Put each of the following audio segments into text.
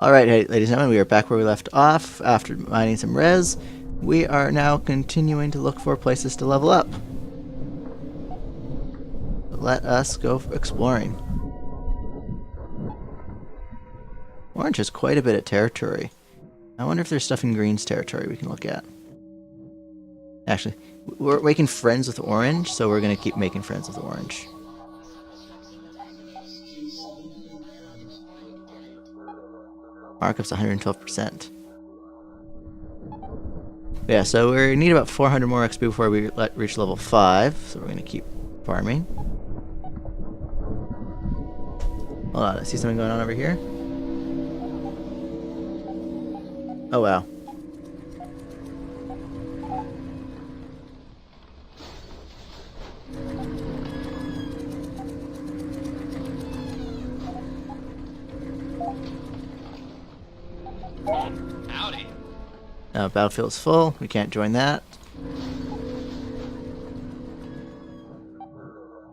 Alright, hey, ladies and gentlemen, we are back where we left off after mining some res. We are now continuing to look for places to level up. Let us go exploring. Orange has quite a bit of territory. I wonder if there's stuff in Green's territory we can look at. Actually, we're making friends with Orange, so we're going to keep making friends with Orange. Markup's 112%. Yeah, so we need about 400 more XP before we reach level 5, so we're going to keep farming. Hold on, I see something going on over here. Oh wow. Howdy. Battlefield is full. We can't join that.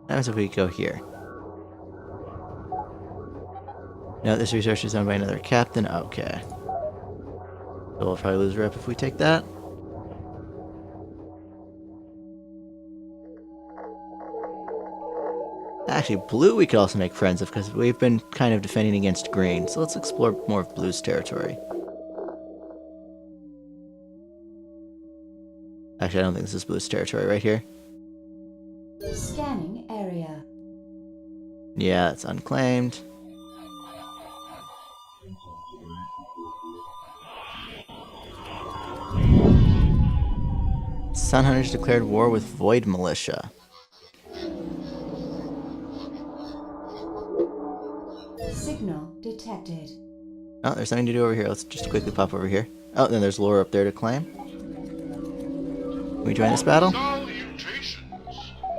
What happens if we go here? No, this research is owned by another captain. Okay. So we'll probably lose rep if we take that. Actually, blue we could also make friends of because we've been kind of defending against green. So let's explore more of blue's territory. Actually, I don't think this is blue's territory right here. Scanning area. Yeah, it's unclaimed. Sun Hunters declared war with Void Militia. Signal detected. Oh, there's something to do over here. Let's just quickly pop over here. Oh, then there's lore up there to claim. Can we join this battle?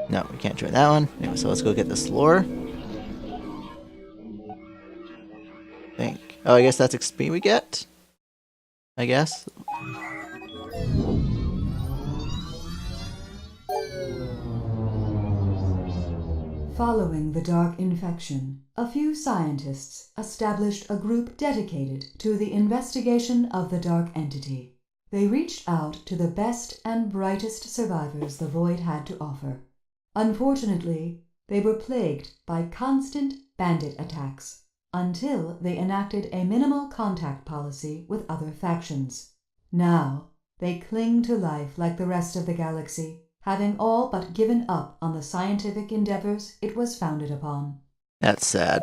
No, we can't join that one. Anyway, so let's go get this lore. Oh, I guess that's XP we get? I guess. Following the Dark Infection, a few scientists established a group dedicated to the investigation of the Dark Entity. They reached out to the best and brightest survivors the Void had to offer. Unfortunately, they were plagued by constant bandit attacks until they enacted a minimal contact policy with other factions. Now, they cling to life like the rest of the galaxy, having all but given up on the scientific endeavors it was founded upon. That's sad.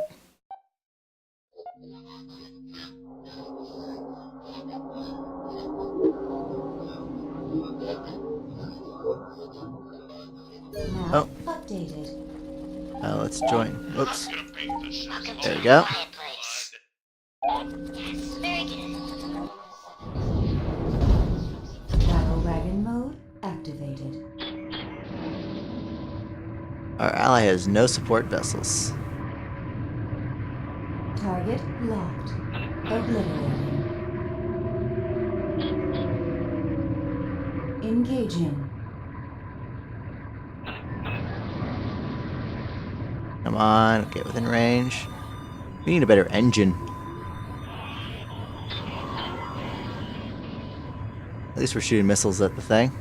Now updated. Let's join. Whoops. There we go. Battle wagon mode activated. Our ally has no support vessels. Target locked. Obliterating. Engaging. Come on, get within range. We need a better engine. At least we're shooting missiles at the thing.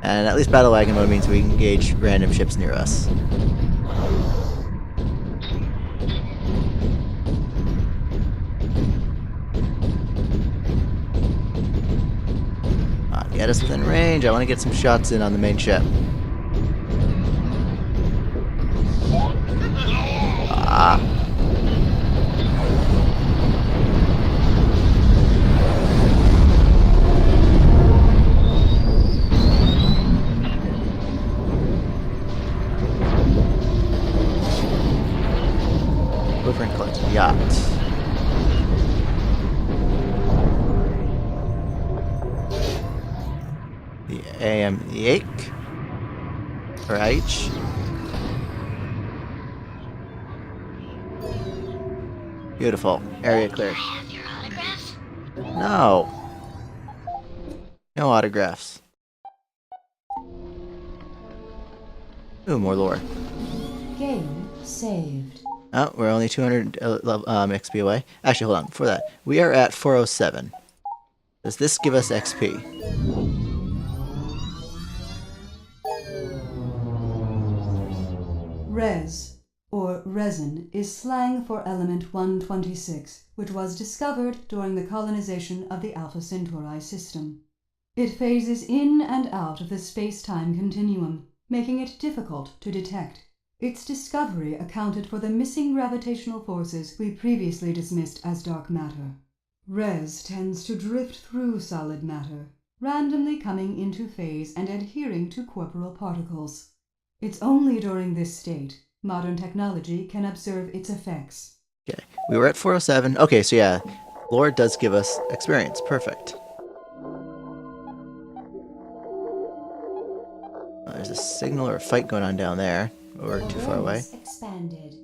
And at least battle wagon mode means we can engage random ships near us. Get us within range. I want to get some shots in on the main ship. Ah. Over and collect the yacht. The Ake or H. Beautiful. Area cleared. I have your autograph? No. No autographs. Ooh, more lore. Game saved. Oh, we're only 200 XP away. Actually, hold on. Before that, we are at 407. Does this give us XP? Res, or resin, is slang for element 126, which was discovered during the colonization of the Alpha Centauri system. It phases in and out of the space-time continuum, making it difficult to detect. Its discovery accounted for the missing gravitational forces we previously dismissed as dark matter. Res tends to drift through solid matter, randomly coming into phase and adhering to corporeal particles. It's only during this state modern technology can observe its effects. Okay, we were at 407. Okay, so yeah, lore does give us experience. Perfect. There's a signal or a fight going on down there. We're too far away. Expanded.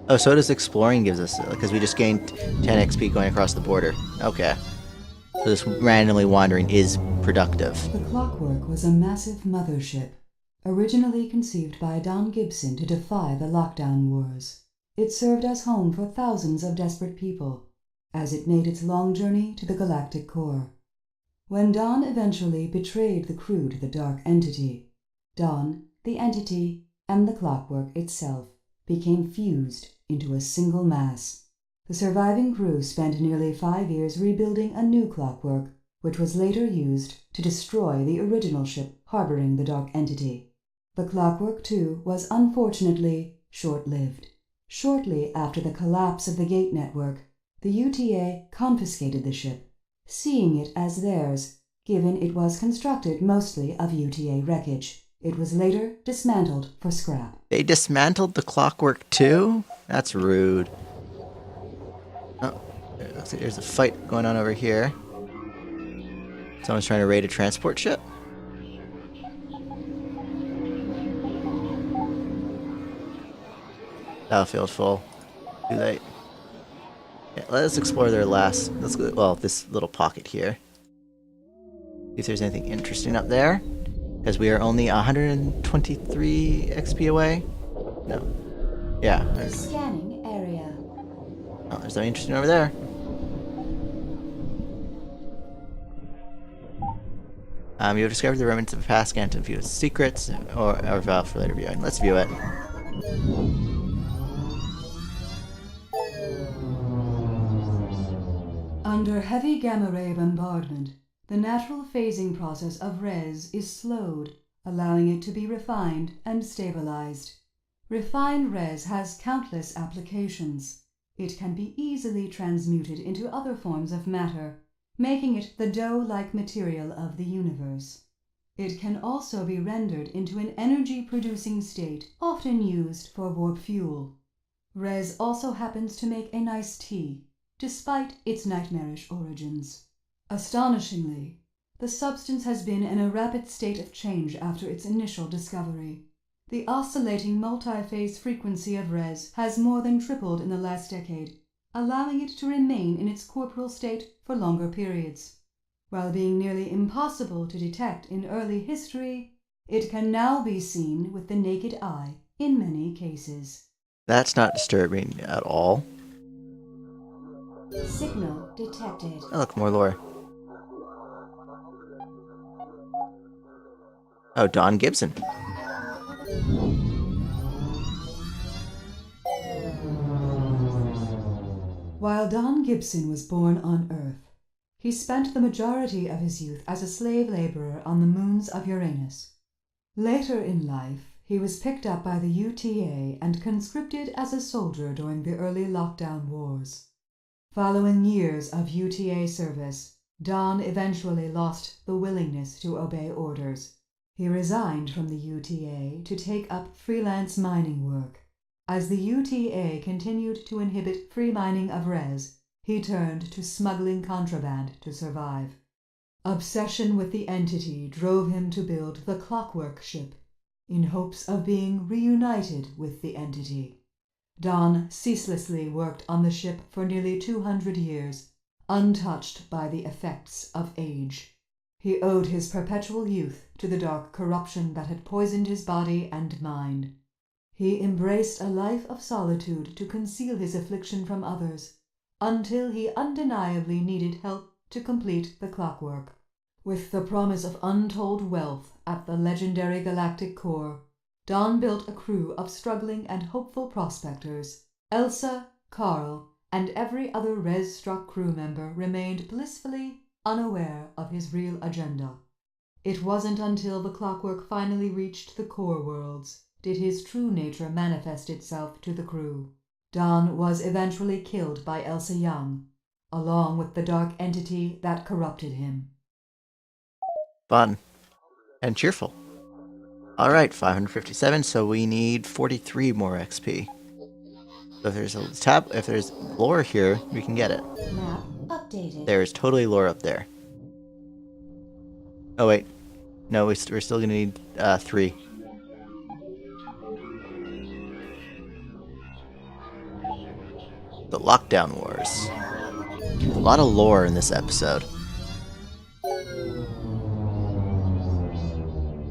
Oh, so does exploring gives us, because we just gained 10 XP going across the border. Okay. So this randomly wandering is productive. The Clockwork was a massive mothership, originally conceived by Don Gibson to defy the lockdown wars. It served as home for thousands of desperate people, as it made its long journey to the galactic core. When Don eventually betrayed the crew to the Dark Entity, Don, the Entity, and the Clockwork itself became fused into a single mass. The surviving crew spent nearly 5 years rebuilding a new Clockwork, which was later used to destroy the original ship harboring the Dark Entity. The Clockwork, too, was unfortunately short-lived. Shortly after the collapse of the Gate Network, the UTA confiscated the ship, seeing it as theirs, given it was constructed mostly of UTA wreckage. It was later dismantled for scrap. They dismantled the Clockwork too? That's rude. Oh, looks like there's a fight going on over here. Someone's trying to raid a transport ship? Battlefield full. Too late. Yeah, let's explore their last... this little pocket here. See if there's anything interesting up there. Because we are only 123 XP away. No. Yeah. Scanning area. Oh, there's something interesting over there. You have discovered the remnants of a past scant and view its secrets, or valve for later viewing. Let's view it. Under heavy gamma-ray bombardment, the natural phasing process of res is slowed, allowing it to be refined and stabilized. Refined res has countless applications. It can be easily transmuted into other forms of matter, making it the dough-like material of the universe. It can also be rendered into an energy-producing state, often used for warp fuel. Res also happens to make a nice tea, despite its nightmarish origins. Astonishingly, the substance has been in a rapid state of change after its initial discovery. The oscillating multi-phase frequency of res has more than tripled in the last decade, allowing it to remain in its corporeal state for longer periods. While being nearly impossible to detect in early history, it can now be seen with the naked eye in many cases. That's not disturbing at all. Signal detected. Oh, look, more lore. Oh, Don Gibson. While Don Gibson was born on Earth, he spent the majority of his youth as a slave laborer on the moons of Uranus. Later in life, he was picked up by the UTA and conscripted as a soldier during the early lockdown wars. Following years of UTA service, Don eventually lost the willingness to obey orders. He resigned from the UTA to take up freelance mining work. As the UTA continued to inhibit free mining of res, he turned to smuggling contraband to survive. Obsession with the entity drove him to build the Clockwork ship, in hopes of being reunited with the entity. Don ceaselessly worked on the ship for nearly 200 years, untouched by the effects of age. He owed his perpetual youth to the dark corruption that had poisoned his body and mind. He embraced a life of solitude to conceal his affliction from others, until he undeniably needed help to complete the clockwork. With the promise of untold wealth at the legendary galactic core, Don built a crew of struggling and hopeful prospectors. Elsa, Carl, and every other Res-struck crew member remained blissfully unaware of his real agenda. It wasn't until the clockwork finally reached the core worlds did his true nature manifest itself to the crew. Don was eventually killed by Elsa Young, along with the dark entity that corrupted him. Fun. And cheerful. Alright, 557, so we need 43 more XP. So if there's lore here, we can get it. Map updated. There is totally lore up there. Oh wait. No, we're still gonna need 3. The Lockdown Wars. A lot of lore in this episode.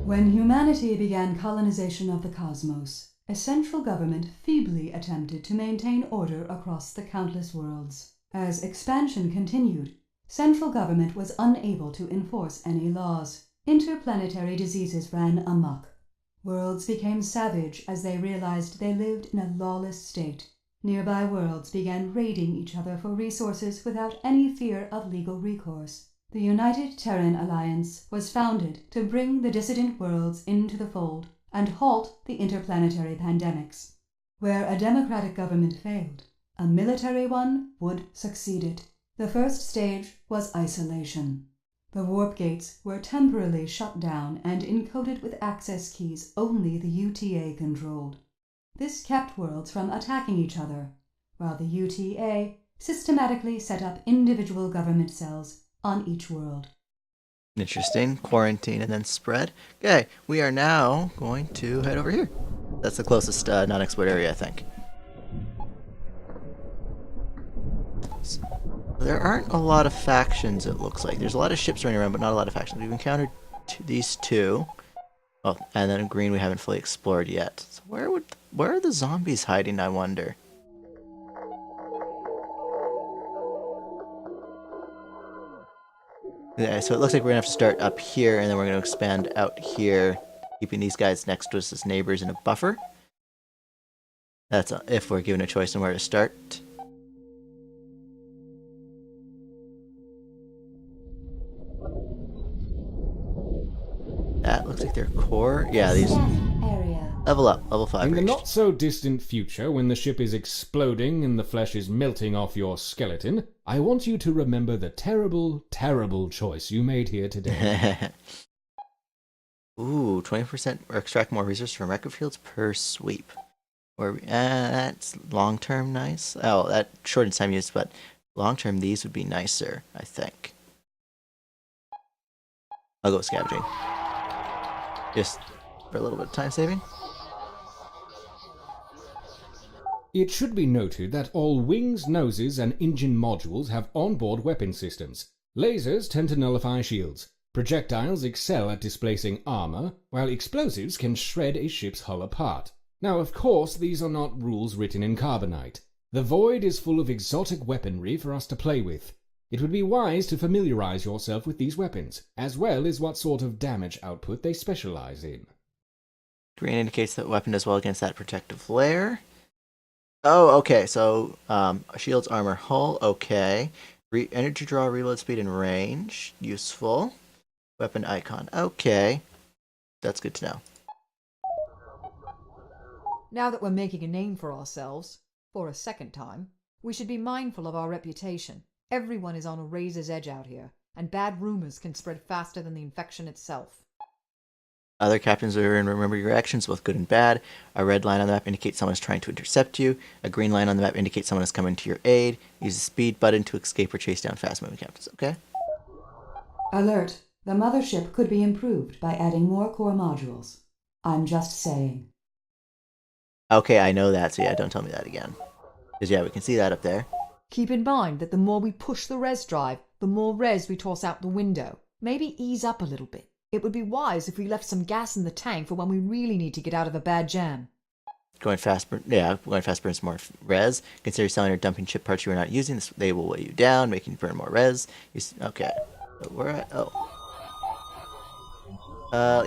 When humanity began colonization of the cosmos, a central government feebly attempted to maintain order across the countless worlds. As expansion continued, central government was unable to enforce any laws. Interplanetary diseases ran amok. Worlds became savage as they realized they lived in a lawless state. Nearby worlds began raiding each other for resources without any fear of legal recourse. The United Terran Alliance was founded to bring the dissident worlds into the fold and halt the interplanetary pandemics. Where a democratic government failed, a military one would succeed it. The first stage was isolation. The warp gates were temporarily shut down and encoded with access keys only the UTA controlled. This kept worlds from attacking each other, while the UTA systematically set up individual government cells on each world. Interesting. Quarantine and then spread. Okay, we are now going to head over here. That's the closest non-export area, I think. There aren't a lot of factions, it looks like. There's a lot of ships running around, but not a lot of factions. We've encountered these two. Oh, and then green we haven't fully explored yet. So where are the zombies hiding, I wonder? Yeah, so it looks like we're gonna have to start up here, and then we're gonna expand out here, keeping these guys next to us as neighbors in a buffer. That's if we're given a choice on where to start. That looks like their core. Yeah, these Area. level up, level 5 In the reached. not-so-distant future, when the ship is exploding and the flesh is melting off your skeleton, I want you to remember the terrible, terrible choice you made here today. Ooh, 20% or extract more resources from record fields per sweep. Or that's long-term nice. Oh, that shortens time used, but long-term these would be nicer, I think. I'll go scavenging. Just for a little bit of time saving. It should be noted that all wings, noses, and engine modules have onboard weapon systems. Lasers tend to nullify shields. Projectiles excel at displacing armor, while explosives can shred a ship's hull apart. Now, of course, these are not rules written in carbonite. The void is full of exotic weaponry for us to play with. It would be wise to familiarize yourself with these weapons, as well as what sort of damage output they specialize in. Green indicates that weapon does well against that protective layer. Oh, okay, so shields, armor, hull, okay. Energy draw, reload speed, and range, useful. Weapon icon, okay. That's good to know. Now that we're making a name for ourselves, for a second time, we should be mindful of our reputation. Everyone is on a razor's edge out here, and bad rumors can spread faster than the infection itself. Other captains are in remember your actions, both good and bad. A red line on the map indicates someone is trying to intercept you. A green line on the map indicates someone is coming to your aid. Use the speed button to escape or chase down fast-moving captains, okay? Alert! The mothership could be improved by adding more core modules. I'm just saying. Okay, I know that, so yeah, don't tell me that again. Because yeah, we can see that up there. Keep in mind that the more we push the res drive, the more res we toss out the window. Maybe ease up a little bit. It would be wise if we left some gas in the tank for when we really need to get out of a bad jam. Going fast burns more res. Consider selling or dumping chip parts you are not using. They will weigh you down, making you burn more res. Okay. So we're at,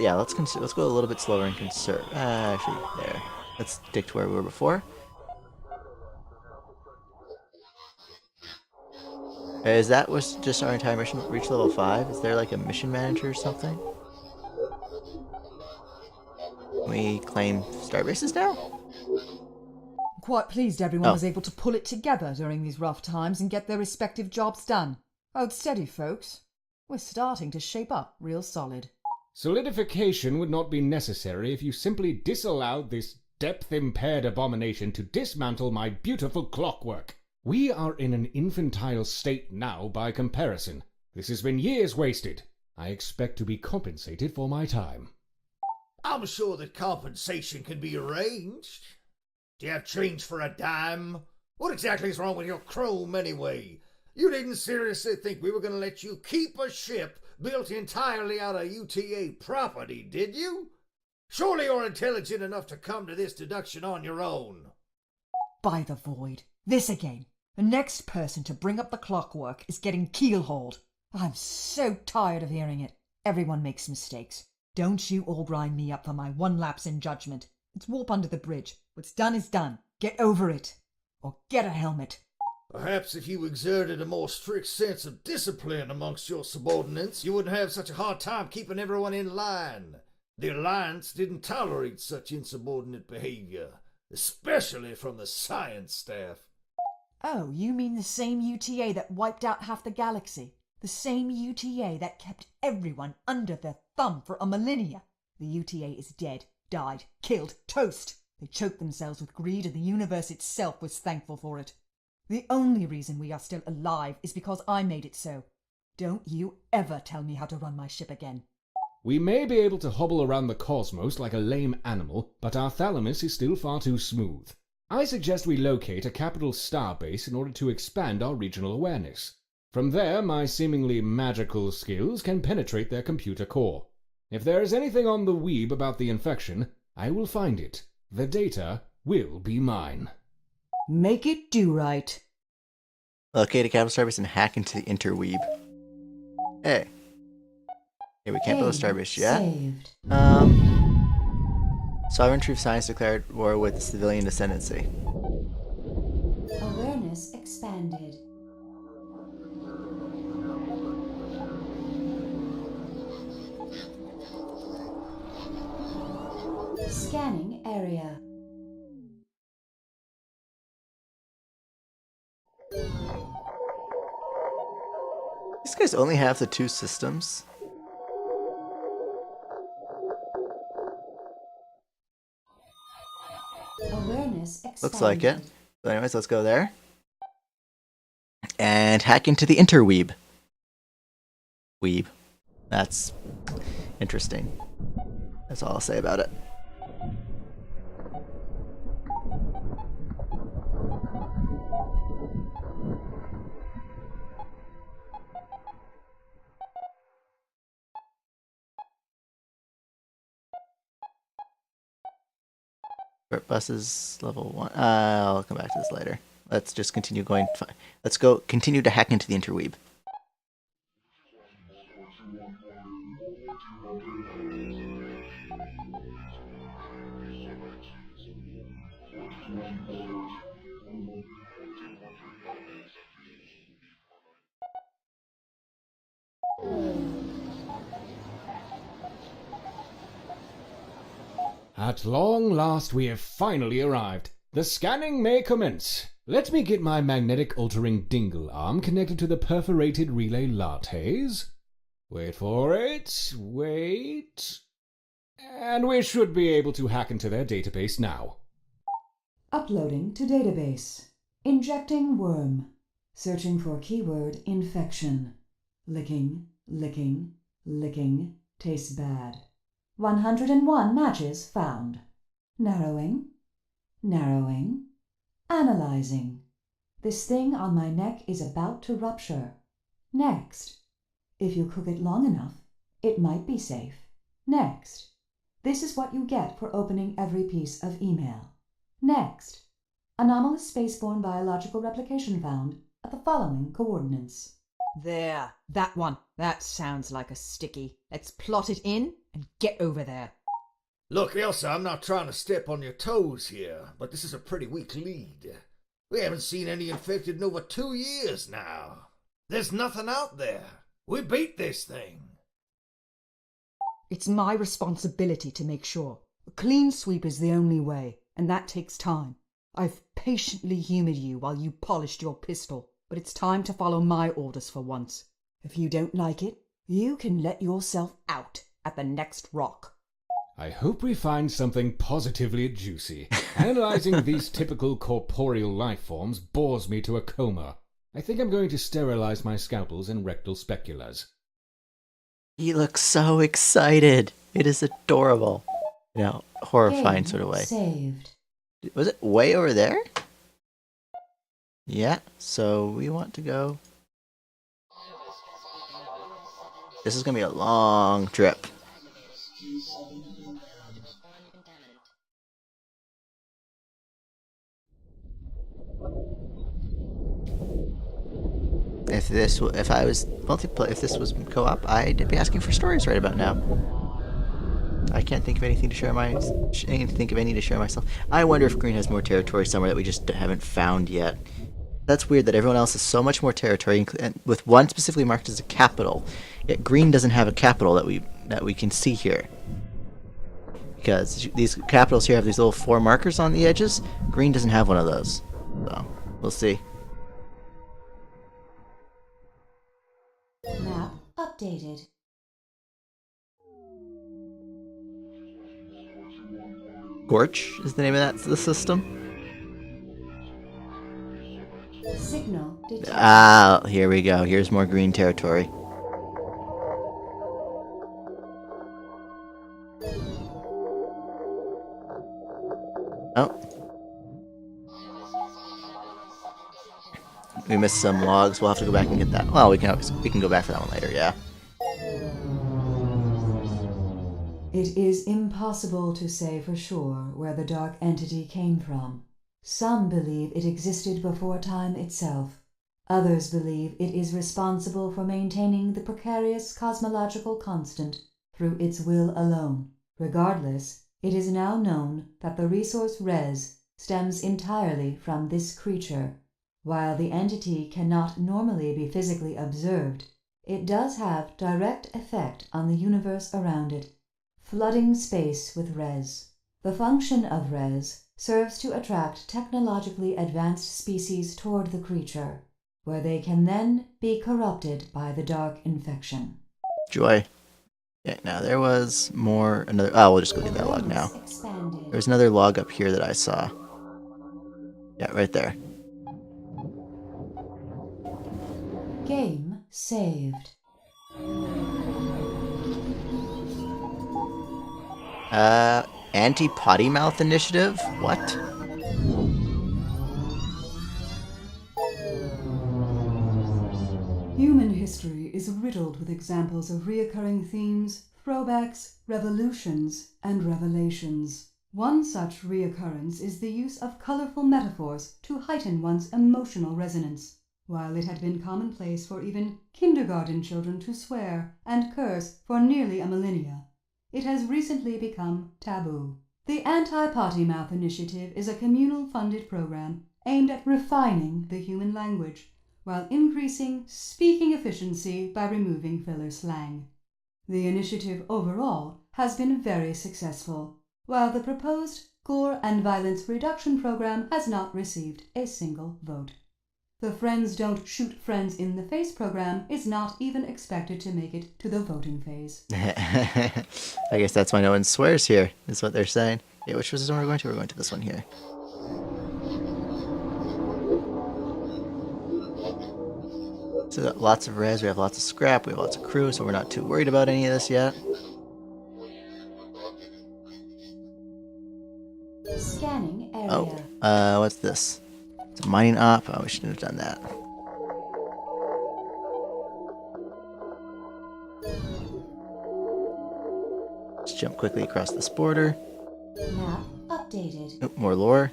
yeah, let's go a little bit slower and conserve. Actually, there. Let's stick to where we were before. Was just our entire mission? Reach level 5? Is there like a mission manager or something? Can we claim starbases now? I'm quite pleased everyone was able to pull it together during these rough times and get their respective jobs done. Hold steady, folks. We're starting to shape up real solid. Solidification would not be necessary if you simply disallowed this depth-impaired abomination to dismantle my beautiful clockwork. We are in an infantile state now by comparison. This has been years wasted. I expect to be compensated for my time. I'm sure that compensation can be arranged. Do you have change for a dime? What exactly is wrong with your chrome anyway? You didn't seriously think we were going to let you keep a ship built entirely out of UTA property, did you? Surely you're intelligent enough to come to this deduction on your own. By the void. This again. The next person to bring up the clockwork is getting keelhauled. I'm so tired of hearing it. Everyone makes mistakes. Don't you all grind me up for my one lapse in judgment. It's warp under the bridge. What's done is done. Get over it. Or get a helmet. Perhaps if you exerted a more strict sense of discipline amongst your subordinates, you wouldn't have such a hard time keeping everyone in line. The Alliance didn't tolerate such insubordinate behavior, especially from the science staff. Oh, you mean the same UTA that wiped out half the galaxy? The same UTA that kept everyone under their thumb for a millennia? The UTA is dead, died, killed, toast. They choked themselves with greed and the universe itself was thankful for it. The only reason we are still alive is because I made it so. Don't you ever tell me how to run my ship again. We may be able to hobble around the cosmos like a lame animal, but our thalamus is still far too smooth. I suggest we locate a capital star base in order to expand our regional awareness. From there, my seemingly magical skills can penetrate their computer core. If there is anything on the weeb about the infection, I will find it. The data will be mine. Make it do right. Locate a capital starbase and hack into the interweeb. Hey. Okay, we can't build a starbase yet. Saved. Sovereign Truth Science declared war with the civilian ascendancy. Awareness expanded. Scanning area. These guys only have the 2 systems. Awareness expanded. Looks like it. So anyways, let's go there. And hack into the interweeb. Weeb. That's interesting. That's all I'll say about it. Buses level 1. I'll come back to this later. Let's just continue going. Let's go continue to hack into the interweeb. At long last we have finally arrived. The scanning may commence. Let me get my magnetic altering dingle arm connected to the perforated relay lattes. Wait for it. Wait. And we should be able to hack into their database now. Uploading to database. Injecting worm. Searching for keyword infection. Licking, licking, licking. Tastes bad. 101 matches found. Narrowing. Narrowing. Analyzing. This thing on my neck is about to rupture. Next. If you cook it long enough, it might be safe. Next. This is what you get for opening every piece of email. Next. Anomalous spaceborne biological replication found at the following coordinates. There, that one. That sounds like a sticky. Let's plot it in and get over there. Look, Elsa, I'm not trying to step on your toes here, but this is a pretty weak lead. We haven't seen any infected in over 2 years now. There's nothing out there. We beat this thing. It's my responsibility to make sure. A clean sweep is the only way, and that takes time. I've patiently humoured you while you polished your pistol, but it's time to follow my orders for once. If you don't like it, you can let yourself out at the next rock. I hope we find something positively juicy. Analyzing these typical corporeal life forms bores me to a coma. I think I'm going to sterilize my scalpels and rectal speculas. He looks so excited. It is adorable. You know, horrifying sort of way. Saved. Was it way over there? Yeah, so we want to go. This is going to be a long trip. If this was co-op, I'd be asking for stories right about now. I can't think of anything to share myself. I wonder if Green has more territory somewhere that we just haven't found yet. That's weird that everyone else has so much more territory, and with one specifically marked as a capital, yet Green doesn't have a capital that we can see here. Because these capitals here have these little 4 markers on the edges. Green doesn't have one of those, so we'll see. Map updated. Gorch is the name of the system. Signal detected. Ah, here we go. Here's more green territory. Oh. We missed some logs. We'll have to go back and get that. Well, we can go back for that one later, yeah. It is impossible to say for sure where the dark entity came from. Some believe it existed before time itself. Others believe it is responsible for maintaining the precarious cosmological constant through its will alone. Regardless, it is now known that the resource res stems entirely from this creature. While the entity cannot normally be physically observed, it does have direct effect on the universe around it, flooding space with res. The function of res serves to attract technologically advanced species toward the creature, where they can then be corrupted by the dark infection. Joy. Yeah, now there was another. Oh, we'll just go get that log now. Expanded. There's another log up here that I saw. Yeah, right there. Game saved. Anti-potty mouth initiative? What? Human history is riddled with examples of reoccurring themes, throwbacks, revolutions, and revelations. One such reoccurrence is the use of colorful metaphors to heighten one's emotional resonance. While it had been commonplace for even kindergarten children to swear and curse for nearly a millennia, it has recently become taboo. The Anti-Potty Mouth Initiative is a communal-funded program aimed at refining the human language while increasing speaking efficiency by removing filler slang. The initiative overall has been very successful, while the proposed gore and violence reduction program has not received a single vote. The Friends Don't Shoot Friends in the Face program is not even expected to make it to the voting phase. I guess that's why no one swears here, is what they're saying. Yeah, which was this one we're going to? We're going to this one here. So we got lots of res, we have lots of scrap, we have lots of crew, so we're not too worried about any of this yet. Scanning area. Oh, what's this? It's a mining op. Oh, we shouldn't have done that. jump quickly across this border. Map updated. Oh, more lore.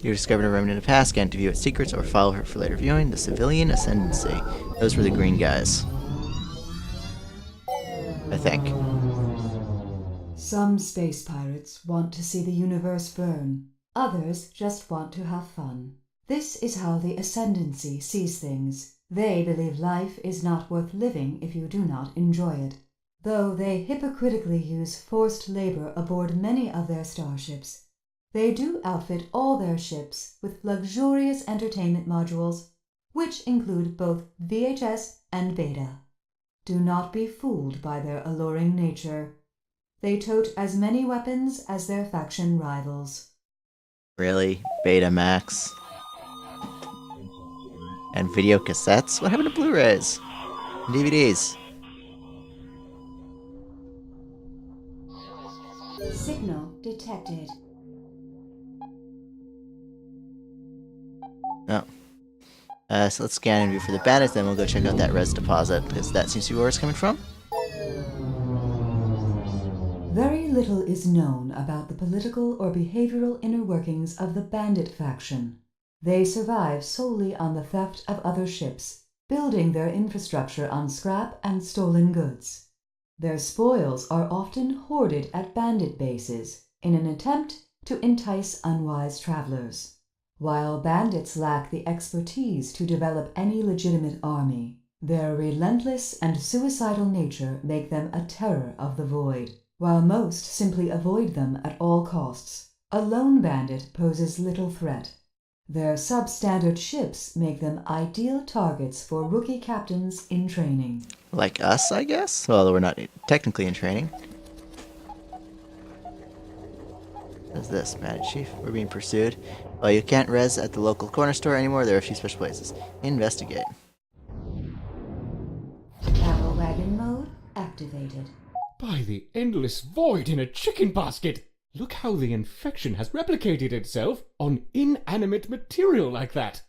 You discovered a remnant of past, scan to view its secrets or follow her for later viewing. The Civilian Ascendancy. Those were the green guys. I think. Some space pirates want to see the universe burn. Others just want to have fun. This is how the Ascendancy sees things. They believe life is not worth living if you do not enjoy it. Though they hypocritically use forced labor aboard many of their starships, they do outfit all their ships with luxurious entertainment modules, which include both VHS and Beta. Do not be fooled by their alluring nature. They tote as many weapons as their faction rivals. Really? Betamax? And video cassettes? What happened to Blu-rays? And DVDs? Signal detected. Oh. So let's scan and view for the bandits, then we'll go check out that res deposit, because that seems to be where it's coming from. Very little is known about the political or behavioral inner workings of the bandit faction. They survive solely on the theft of other ships, building their infrastructure on scrap and stolen goods. Their spoils are often hoarded at bandit bases in an attempt to entice unwise travelers. While bandits lack the expertise to develop any legitimate army, their relentless and suicidal nature make them a terror of the void, while most simply avoid them at all costs. A lone bandit poses little threat. Their substandard ships make them ideal targets for rookie captains in training. Like us, I guess? Well, we're not technically in training. What is this, Bandit Chief? We're being pursued. Well, you can't res at the local corner store anymore. There are a few special places. Investigate. Battle wagon mode activated. By the endless void in a chicken basket! Look how the infection has replicated itself on inanimate material like that!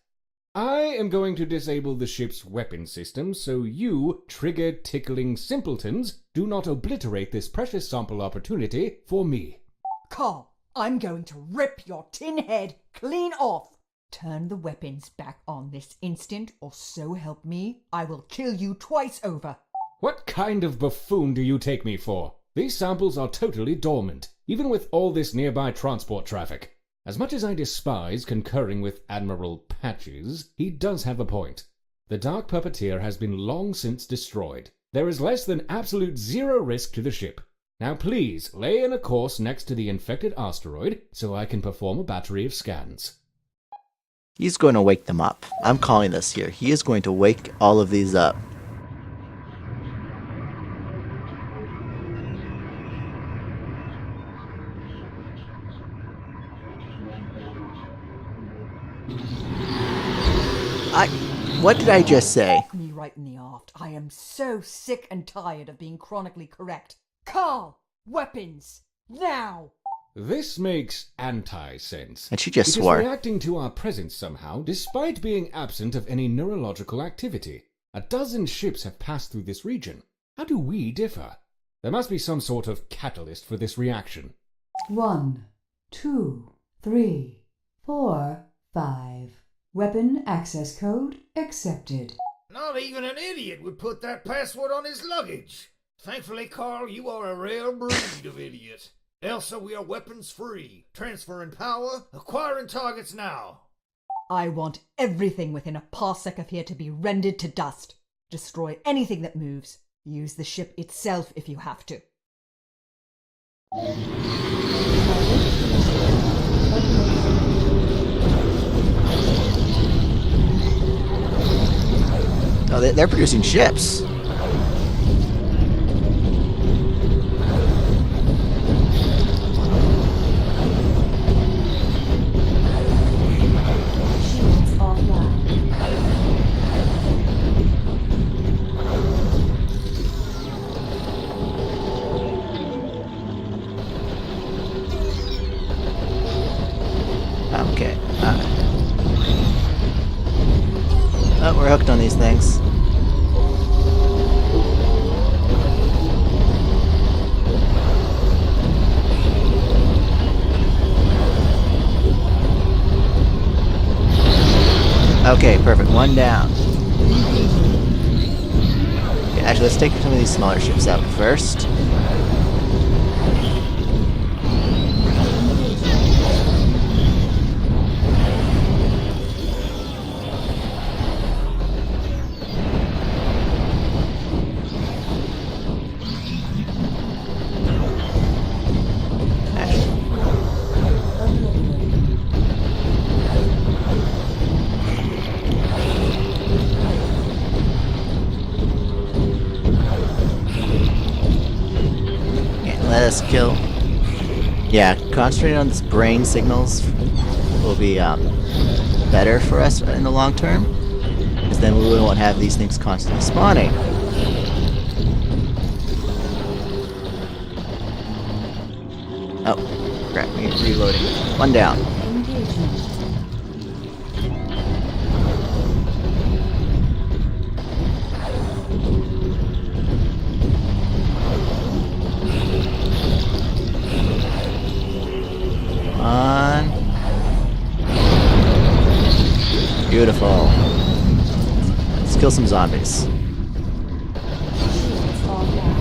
I am going to disable the ship's weapon system so you, trigger-tickling simpletons, do not obliterate this precious sample opportunity for me. Carl, I'm going to rip your tin head clean off. Turn the weapons back on this instant, or so help me, I will kill you twice over. What kind of buffoon do you take me for? These samples are totally dormant, even with all this nearby transport traffic. As much as I despise concurring with Admiral Patches, he does have a point. The Dark Puppeteer has been long since destroyed. There is less than absolute zero risk to the ship. Now please, lay in a course next to the infected asteroid so I can perform a battery of scans. He's going to wake them up. I'm calling this here. He is going to wake all of these up. What did I just say? Look me right in the aft. I am so sick and tired of being chronically correct. Carl, weapons, now! This makes anti-sense. And she just It swore. is reacting to our presence somehow, despite being absent of any neurological activity. A dozen ships have passed through this region. How do we differ? There must be some sort of catalyst for this reaction. 1, 2, 3, 4, 5. Weapon access code accepted. Not even an idiot would put that password on his luggage. Thankfully, Carl, you are a rare breed of idiot. Elsa, we are weapons free. Transferring power, acquiring targets now. I want everything within a parsec of here to be rendered to dust. Destroy anything that moves. Use the ship itself if you have to. Oh, they're producing ships. Shields offline. Okay. Okay, perfect. One down. Okay, actually, let's take some of these smaller ships out first. Let us kill. Yeah, concentrating on this brain signals will be better for us in the long term, because then we won't have these things constantly spawning. Oh, crap, reloading. One down. Engagement. On. Beautiful. Let's kill some zombies. Shields offline.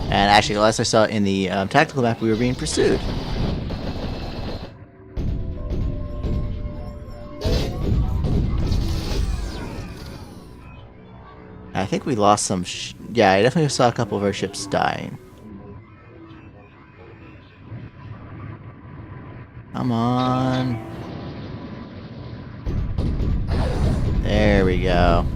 And actually, last I saw in the tactical map, we were being pursued. I think we lost some. Yeah, I definitely saw a couple of our ships dying. Come on. There we go.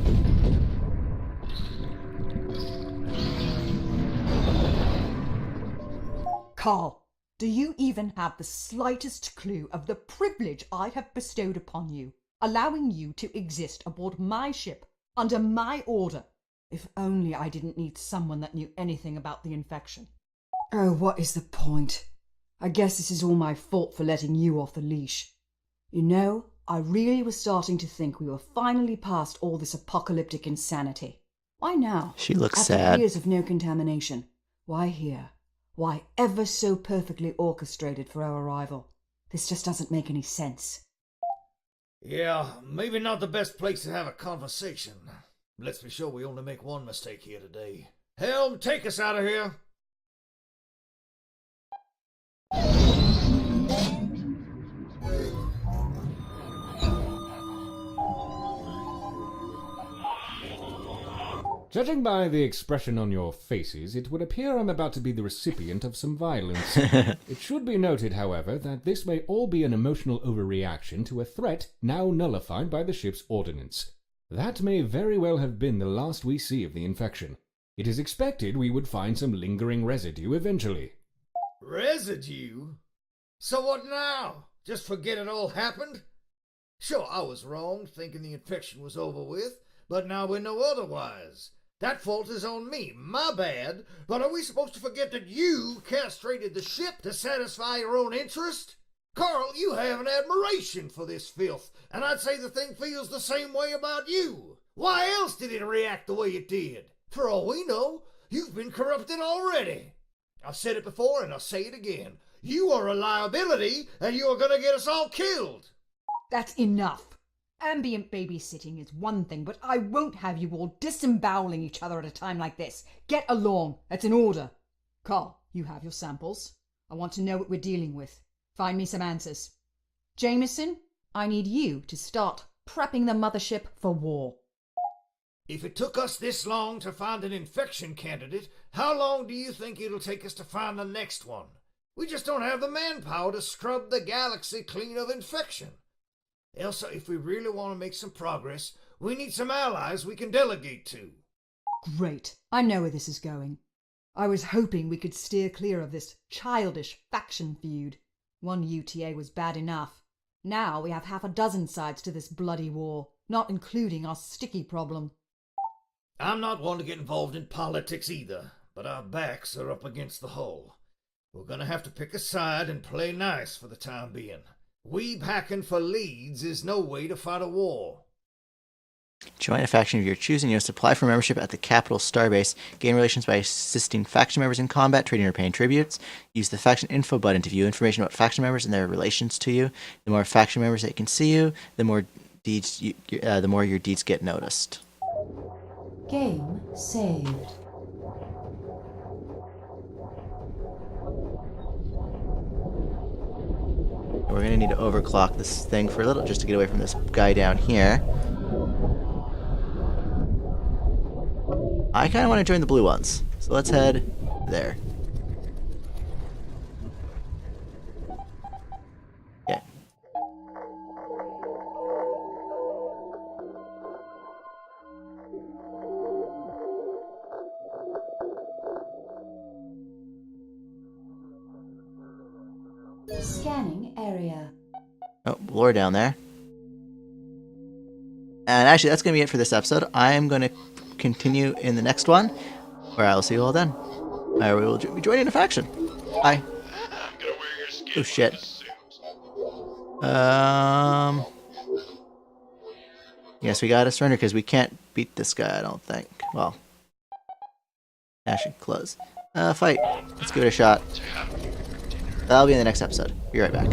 Carl, do you even have the slightest clue of the privilege I have bestowed upon you, allowing you to exist aboard my ship, under my order? If only I didn't need someone that knew anything about the infection. Oh, what is the point? I guess this is all my fault for letting you off the leash. You know, I really was starting to think we were finally past all this apocalyptic insanity. Why now? She looks After sad. years of no contamination. Why here? Why ever so perfectly orchestrated for our arrival? This just doesn't make any sense. Yeah, maybe not the best place to have a conversation. Let's be sure we only make one mistake here today. Helm, take us out of here! Judging by the expression on your faces, it would appear I'm about to be the recipient of some violence. It should be noted, however, that this may all be an emotional overreaction to a threat now nullified by the ship's ordnance. That may very well have been the last we see of the infection. It is expected we would find some lingering residue eventually. Residue? So what now? Just forget it all happened? Sure, I was wrong thinking the infection was over with, but now we know otherwise. That fault is on me, my bad, but are we supposed to forget that you castrated the ship to satisfy your own interest? Carl, you have an admiration for this filth, and I'd say the thing feels the same way about you. Why else did it react the way it did? For all we know, you've been corrupted already. I've said it before and I'll say it again. You are a liability, and you are gonna get us all killed. That's enough. Ambient babysitting is one thing, but I won't have you all disemboweling each other at a time like this. Get along. That's an order. Carl, you have your samples. I want to know what we're dealing with. Find me some answers. Jameson, I need you to start prepping the mothership for war. If it took us this long to find an infection candidate, how long do you think it'll take us to find the next one? We just don't have the manpower to scrub the galaxy clean of infection. Elsa, if we really want to make some progress, we need some allies we can delegate to. Great. I know where this is going. I was hoping we could steer clear of this childish faction feud. One UTA was bad enough. Now we have half a dozen sides to this bloody war, not including our sticky problem. I'm not one to get involved in politics either, but our backs are up against the hull. We're gonna have to pick a side and play nice for the time being. Weeb hacking for leads is no way to fight a war. Join a faction of your choosing. You must apply for membership at the capital starbase. Gain relations by assisting faction members in combat, trading, or paying tributes. Use the faction info button to view information about faction members and their relations to you. The more faction members that can see you, the more your deeds get noticed. Game saved. We're gonna need to overclock this thing for a little, just to get away from this guy down here. I kind of want to join the blue ones, so let's head there. Okay. Scanning area. Oh, lore down there. And actually, that's going to be it for this episode. I am going to continue in the next one, where I will see you all then. We will be joining a faction. Bye. Oh shit. Yes, we gotta surrender because we can't beat this guy, I don't think. Well, actually, close. Fight. Let's give it a shot. That'll be in the next episode. Be right back.